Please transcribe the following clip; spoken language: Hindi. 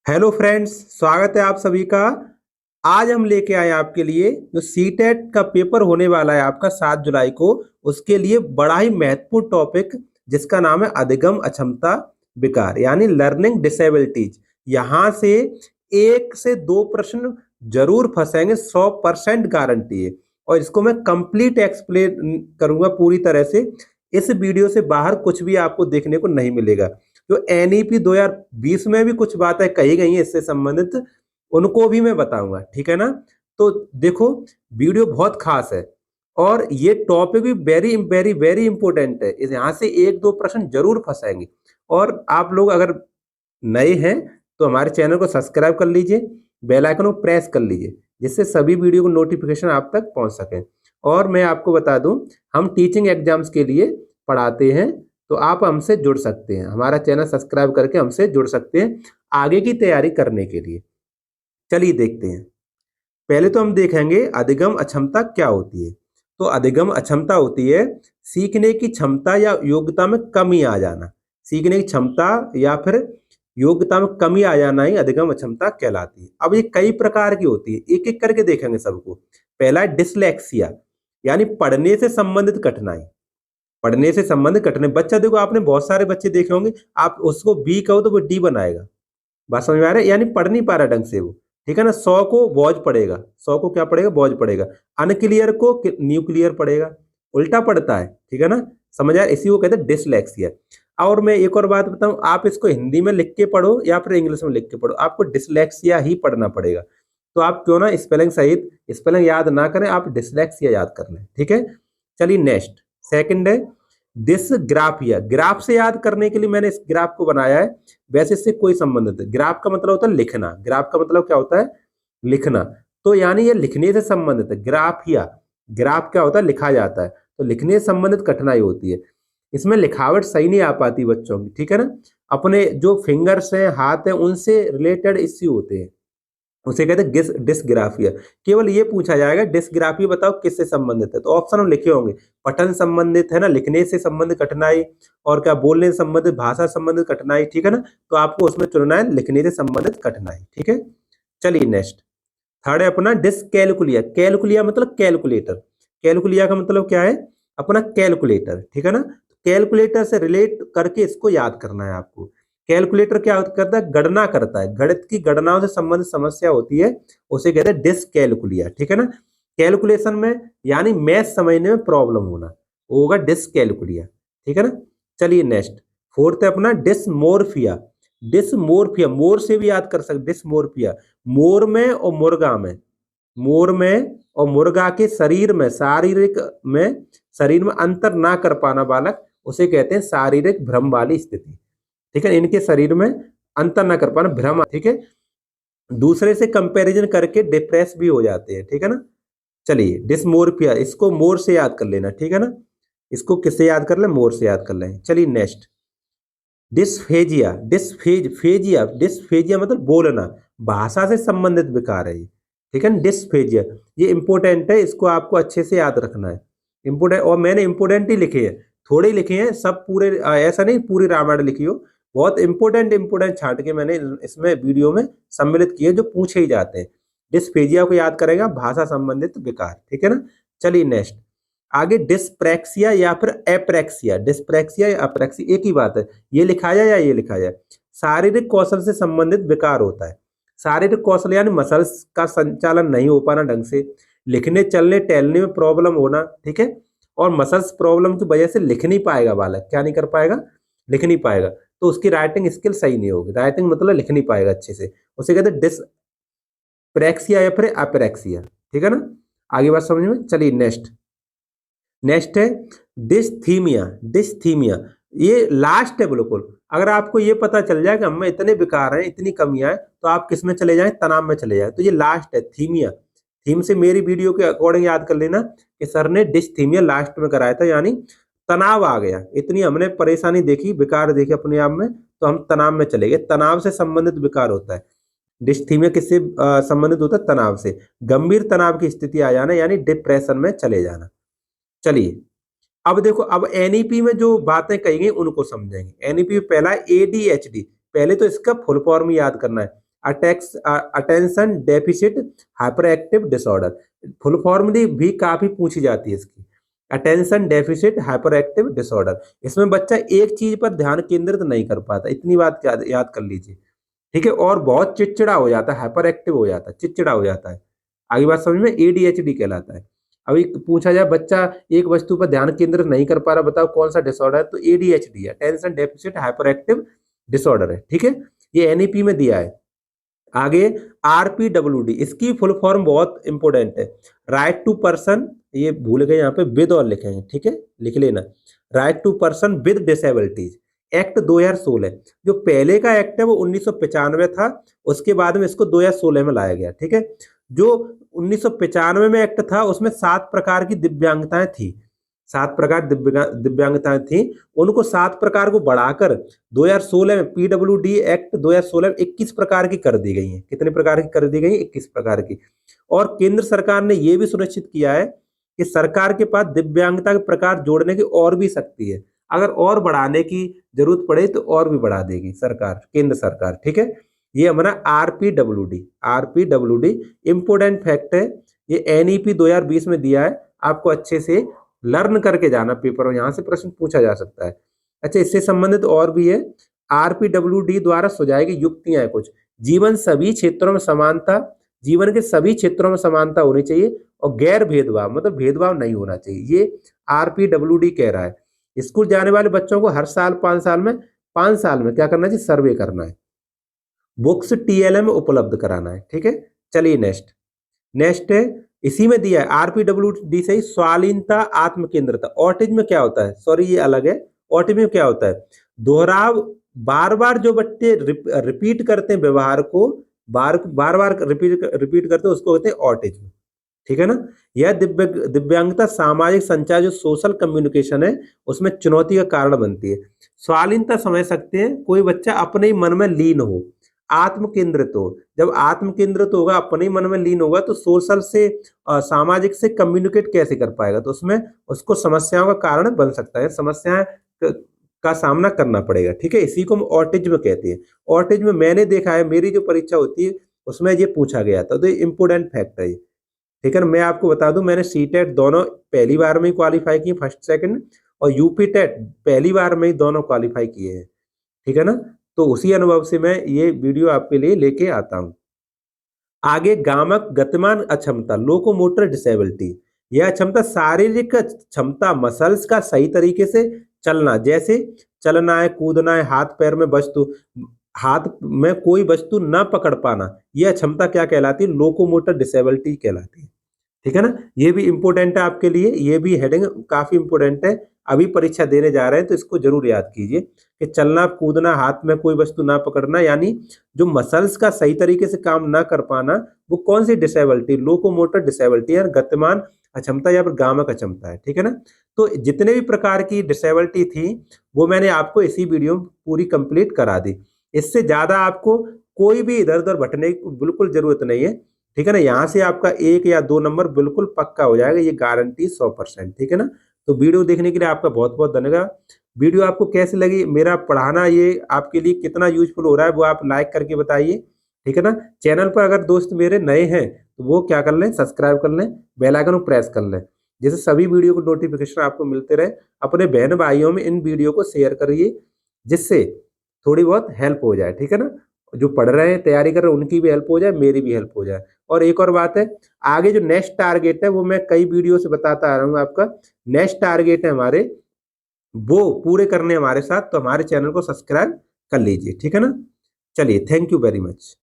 हेलो फ्रेंड्स, स्वागत है आप सभी का। आज हम लेके आए हैं आपके लिए जो सीटेट का पेपर होने वाला है आपका 7 जुलाई को। उसके लिए बड़ा ही महत्वपूर्ण टॉपिक जिसका नाम है अधिगम अक्षमता विकार यानी लर्निंग डिसेबिलिटीज। यहाँ से 1 से 2 प्रश्न जरूर फंसेंगे, 100% गारंटी है। और इसको मैं कंप्लीट एक्सप्लेन करूंगा पूरी तरह से। इस वीडियो से बाहर कुछ भी आपको देखने को नहीं मिलेगा। जो एनईपी 2020 में भी कुछ बातें कही गई हैं इससे संबंधित, उनको भी मैं बताऊंगा, ठीक है ना। तो देखो, वीडियो बहुत खास है और ये टॉपिक भी वेरी वेरी वेरी इंपॉर्टेंट है। इस यहाँ से 1-2 प्रश्न जरूर फंसाएंगे। और आप लोग अगर नए हैं तो हमारे चैनल को सब्सक्राइब कर लीजिए, बेल आइकन को प्रेस कर लीजिए, जिससे सभी वीडियो को नोटिफिकेशन आप तक पहुंच सके। और मैं आपको बता दूं, हम टीचिंग एग्जाम्स के लिए पढ़ाते हैं, तो आप हमसे जुड़ सकते हैं। हमारा चैनल सब्सक्राइब करके हमसे जुड़ सकते हैं आगे की तैयारी करने के लिए। चलिए देखते हैं। पहले तो हम देखेंगे अधिगम अक्षमता क्या होती है। तो अधिगम अक्षमता होती है सीखने की क्षमता या योग्यता में कमी आ जाना। सीखने की क्षमता या फिर योग्यता में कमी आ जाना ही अधिगम अक्षमता कहलाती है। अब ये कई प्रकार की होती है, एक एक करके देखेंगे सबको। पहला है डिसलेक्सिया, यानी पढ़ने से संबंधित कठिनाई। पढ़ने से संबंधित कठिनाई, बच्चा देखो, आपने बहुत सारे बच्चे देखे होंगे, आप उसको बी कहो तो वो डी बनाएगा। बात समझ में आ रहा है? यानी पढ़ नहीं पा रहा ढंग से वो, ठीक है ना। 100 को बॉज पड़ेगा, 100 को क्या पड़ेगा? बॉज पड़ेगा। अनक्लियर को न्यूक्लियर पड़ेगा, उल्टा पड़ता है, ठीक है ना। समझ आया? इसी को कहते हैं डिसलेक्सिया। और मैं एक और बात बताऊं, आप इसको हिंदी में लिख के पढ़ो या फिर इंग्लिश में लिख के पढ़ो, आपको डिसलेक्सिया ही पढ़ना पड़ेगा। तो आप क्यों ना स्पेलिंग सहित स्पेलिंग याद ना करें, आप डिसलेक्सिया याद कर लें, ठीक है। चलिए नेक्स्ट, सेकंड है डिसग्राफिया। ग्राफ से याद करने के लिए मैंने इस ग्राफ को बनाया है, वैसे इससे कोई संबंध नहीं। ग्राफ का मतलब होता है लिखना। ग्राफ का मतलब क्या होता है? लिखना। तो यानी ये लिखने से संबंधित है। ग्राफिया, ग्राफ क्या होता है? लिखा जाता है। तो लिखने से संबंधित कठिनाई होती है। इसमें लिखावट सही नहीं आ पाती बच्चों की, ठीक है ना। अपने जो फिंगर्स हैं, हाथ हैं, उनसे रिलेटेड इश्यू होते हैं, उसे कहते हैं डिस्ग्राफिया। केवल ये पूछा जाएगा डिस्ग्राफिया बताओ किससे संबंधित है, तो ऑप्शन में लिखे होंगे पठन संबंधित है ना, लिखने से संबंधित कठिनाई, और क्या बोलने से संबंधित, भाषा संबंधित कठिनाई, ठीक है ना। तो आपको उसमें चुनना है लिखने से संबंधित कठिनाई, ठीक है। चलिए नेक्स्ट, थर्ड है अपना डिसकैलकुलिया। कैलकुलिया मतलब कैलकुलेटर। कैलकुलिया का मतलब क्या है? अपना कैलकुलेटर, ठीक है ना। कैलकुलेटर से रिलेट करके इसको याद करना है आपको। कैलकुलेटर क्या करता है? गणना करता है। गणित की गणनाओं से संबंधित समस्या होती है, उसे कहते हैं डिसकैलकुलिया, ठीक है ना। कैलकुलेशन में यानी मैथ समझने में प्रॉब्लम होना, वो होगा डिसकैलकुलिया, ठीक है ना। चलिए नेक्स्ट, फोर्थ है अपना डिसमोर्फिया। डिसमोर्फिया, मोर से भी याद कर सकते, डिसमोर्फिया। मोर में और मुर्गा में, मोर में और मुर्गा के शरीर में, शारीरिक में, शरीर में अंतर ना कर पाना बालक, उसे कहते हैं शारीरिक भ्रम वाली स्थिति, ठीक है। इनके शरीर में अंतर ना कर पाना, भ्रम, ठीक है। दूसरे से कंपैरिजन करके डिप्रेस भी हो जाते हैं, ठीक है ना। चलिए डिसमोर्फिया, इसको मोर से याद कर लेना, ठीक है ना। इसको किससे याद कर ले? मोर से याद कर लें। चलिए नेक्स्ट, डिस्फेजिया। डिस्फेजिया, डिस्फेजिया मतलब बोलना, भाषा से संबंधित विकार है ये, ठीक है ना। डिस्फेजिया ये इंपॉर्टेंट है, इसको आपको अच्छे से याद रखना है। इंपॉर्टेंट, और मैंने इंपॉर्टेंट ही लिखे हैं, थोड़े ही लिखे हैं सब पूरे, ऐसा नहीं पूरी रामायण लिखी हो। बहुत इंपॉर्टेंट इंपॉर्टेंट छांट के मैंने इसमें वीडियो में सम्मिलित किए जो पूछे ही जाते हैं। डिस्फेजिया को याद करेगा, भाषा संबंधित विकार, ठीक है ना। चलिए नेक्स्ट, आगे डिस्प्रैक्सिया या फिर एप्रेक्सिया। डिस्प्रैक्सिया या अप्रेक्सिया एक ही बात है, ये लिखा जाए या ये लिखा जाए। शारीरिक कौशल से संबंधित विकार होता है। शारीरिक कौशल यानी मसल्स का संचालन नहीं हो पाना ढंग से, लिखने चलने टहलने में प्रॉब्लम होना, ठीक है। और मसल्स प्रॉब्लम की वजह से लिख नहीं पाएगा बालक, क्या नहीं कर पाएगा? लिख नहीं पाएगा। तो उसकी राइटिंग स्किल सही नहीं होगी। राइटिंग मतलब लिख नहीं पाएगा अच्छे से, उसे कहते हैं डिस्प्रैक्सिया या फिर अपेरेक्सिया, ठीक है ना। आगे बात समझ में। चलिए नेक्स्ट, नेक्स्ट है डिस्थीमिया। डिस्थीमिया ये लास्ट है बिल्कुल। अगर आपको ये पता चल जाए कि हम में इतने विकार हैं, इतनी कमियां हैं, तो आप किस में चले जाएं? तनाव में चले जाएं। तो ये लास्ट है थीमिया। थीम से मेरी वीडियो के अकॉर्डिंग याद कर लेना कि सर ने डिस्थीमिया लास्ट में कराया था, यानी तनाव आ गया, इतनी हमने परेशानी देखी, विकार देखे अपने आप में, तो हम तनाव में चले गए। तनाव से संबंधित विकार होता है डिस्थीमिया। किससे संबंधित होता है? तनाव से। गंभीर तनाव की स्थिति आ जाना, यानी डिप्रेशन में चले जाना। चलिए अब देखो, अब एनईपी में जो बातें कही गई उनको समझेंगे। एनईपी में पहला है एडीएचडी। पहले तो इसका फुल फॉर्म याद करना है। Attention deficit hyper active disorder. Full form भी काफी पूछी जाती है इसकी, attention deficit hyper active disorder. इसमें बच्चा एक चीज पर ध्यान केंद्रित नहीं कर पाता, इतनी बात याद कर लीजिए, ठीक है। और बहुत चिड़चिड़ा हो जाता है, हाइपर एक्टिव हो जाता है, चिड़चिड़ा हो जाता है। आगे बात समझ में, एडीएचडी कहलाता है। अभी पूछा जाए बच्चा एक वस्तु पर ध्यान केंद्रित नहीं कर पा रहा, बताओ कौन सा डिसऑर्डर है, तो एडीएचडी है, tension deficit hyper active disorder है, ठीक है। ये एनईपी में दिया है। आगे आरपीडब्ल्यूडी, इसकी फुल फॉर्म बहुत इंपॉर्टेंट है, राइट टू पर्सन, ये भूल गए यहाँ पे विद और लिखे हैं, ठीक है, लिख लेना, right to person with disabilities act 2016। जो पहले का एक्ट है वो 1995 था, उसके बाद में इसको 2016 में लाया गया, ठीक है। जो 1995 में एक्ट था उसमें 7 प्रकार की दिव्यांगताएं थी, 7 प्रकार दिव्यांगताएं थी, उनको 7 प्रकार को बढ़ाकर 2016 में पीडब्ल्यूडी एक्ट 2016 में 21 प्रकार की कर दी गई है। कितने प्रकार की कर दी गई? 21 प्रकार की। और केंद्र सरकार ने यह भी सुनिश्चित किया है कि सरकार के पास दिव्यांगता के प्रकार जोड़ने की और भी शक्ति है, अगर और बढ़ाने की जरूरत पड़े तो और भी बढ़ा देगी सरकार, केंद्र सरकार, ठीक है। ये हमारा आरपीडब्ल्यूडी इंपोर्टेंट फैक्ट है, ये एनईपी 2020 में दिया है, आपको अच्छे से लर्न करके जाना पेपर में, यहां से प्रश्न पूछा जा सकता है। अच्छा, इससे संबंधित और भी है, आरपीडब्ल्यूडी द्वारा सुझाई गई युक्तियां हैं कुछ, जीवन सभी क्षेत्रों में समानता, जीवन के सभी क्षेत्रों में समानता होनी चाहिए, और गैर भेदभाव मतलब भेदभाव नहीं होना चाहिए, ये आरपीडब्ल्यूडी कह रहा है। स्कूल जाने वाले बच्चों को हर साल 5 साल में क्या करना चाहिए? सर्वे करना है, बुक्स टीएलएम उपलब्ध कराना है, ठीक है। चलिए नेक्स्ट है, इसी में दिया है आरपीडब्ल्यूडी से ही स्वालीनता आत्म केंद्रिता। ऑटिज्म क्या होता है? सॉरी ये अलग है। ऑटिज्म क्या होता है? दोहराव, बार बार जो बच्चे रिपीट करते हैं व्यवहार को, बार बार रिपीट करते हैं, उसको कहते हैं ऑटिज्म, ठीक है ना। यह दिव्यांगता सामाजिक संचार, जो सोशल कम्युनिकेशन है, उसमें चुनौती का कारण बनती है। स्वालीनता समझ सकते हैं, कोई बच्चा अपने ही मन में लीन हो, आत्म केंद्रित हो। जब आत्म केंद्रित होगा, अपने ही मन में लीन होगा, तो सोशल से सामाजिक से कम्युनिकेट कैसे कर पाएगा? तो उसमें उसको समस्याओं का कारण बन सकता है, समस्याएं का सामना करना पड़ेगा, ठीक है। इसी को हम ऑटिज्म कहते हैं। ऑटिज्म मैंने देखा है, मेरी जो परीक्षा होती है उसमें ये पूछा गया था, तो ये इंपोर्टेंट फैक्ट है, ठीक है ना। मैं आपको बता दूं, मैंने सीटेट दोनों पहली बार में ही क्वालिफाई किए, फर्स्ट सेकंड, और यूपी टेट पहली बार में ही दोनों क्वालिफाई किए हैं, ठीक है ना। तो उसी अनुभव से मैं ये वीडियो आपके लिए लेके आता हूं। आगे गामक गतिमान अक्षमता, लोकोमोटर डिसेबिलिटी, यह अक्षमता शारीरिक क्षमता, मसल्स का सही तरीके से चलना, जैसे चलना है, कूदना है, हाथ में कोई वस्तु न पकड़ पाना, यह क्षमता क्या कहलाती है? लोकोमोटर डिसेबिलिटी कहलाती है, ठीक है ना। ये भी इंपॉर्टेंट है आपके लिए, ये भी हेडिंग काफी इंपॉर्टेंट है, अभी परीक्षा देने जा रहे हैं तो इसको जरूर याद कीजिए कि चलना, कूदना, हाथ में कोई वस्तु ना पकड़ना, यानी जो मसल्स का सही तरीके से काम ना कर पाना, वो कौन सी डिसेबिलिटी? लोकोमोटर डिसेबिलिटी है, गतिमान अक्षमता या फिर गामक अक्षमता है, ठीक है ना। तो जितने भी प्रकार की डिसेबिलिटी थी वो मैंने आपको इसी वीडियो में पूरी कंप्लीट करा दी। इससे ज्यादा आपको कोई भी इधर उधर भटकने की बिल्कुल जरूरत नहीं है, ठीक है ना। यहाँ से आपका 1 या 2 नंबर बिल्कुल पक्का हो जाएगा, ये गारंटी 100%, ठीक है ना। तो वीडियो देखने के लिए आपका बहुत बहुत धन्यवाद। वीडियो आपको कैसी लगी, मेरा पढ़ाना ये आपके लिए कितना यूजफुल हो रहा है, वो आप लाइक करके बताइए, ठीक है ना। चैनल पर अगर दोस्त मेरे नए हैं तो वो क्या कर लें? सब्सक्राइब कर लें, बेल आइकन को प्रेस कर लें, जिससे सभी वीडियो को नोटिफिकेशन आपको मिलते रहे। अपने बहन भाइयों में इन वीडियो को शेयर करिए, जिससे थोड़ी बहुत हेल्प हो जाए, ठीक है ना। जो पढ़ रहे हैं, तैयारी कर रहे हैं, उनकी भी हेल्प हो जाए, मेरी भी हेल्प हो जाए। और एक और बात है, आगे जो नेक्स्ट टारगेट है वो मैं कई वीडियो से बताता आ रहा हूँ आपका। नेक्स्ट टारगेट है हमारे, वो पूरे करने हमारे साथ, तो हमारे चैनल को सब्सक्राइब कर लीजिए, ठीक है ना। चलिए, थैंक यू वेरी मच।